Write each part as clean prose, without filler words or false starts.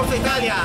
Forza Italia!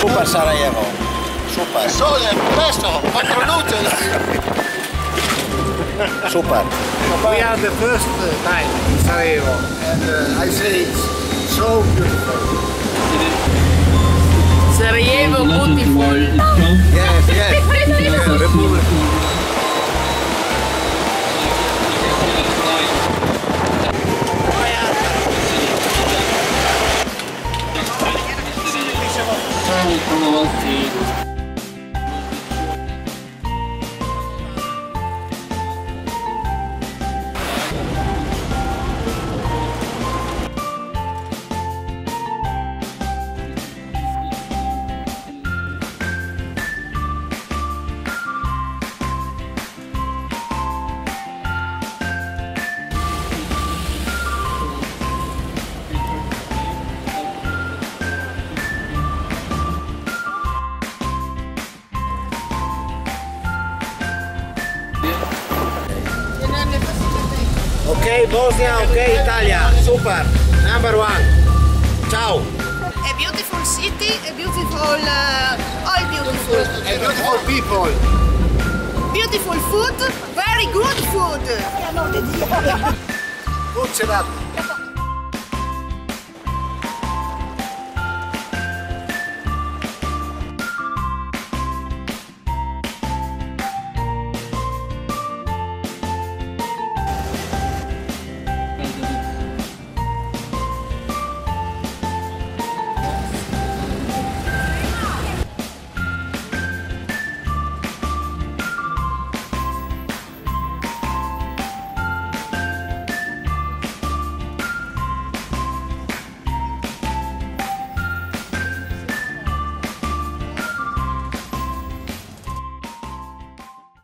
Super Sarajevo, super. Sole, presto, 4 luce. Super. We are the first time in Sarajevo and I say it's so beautiful. Sarajevo beautiful. Yes, yes. Republic. Ok Bosnia, ok Italia, super, number one. Ciao. A beautiful city, a beautiful, all beautiful. A beautiful people. Beautiful food, very good food. Food set up.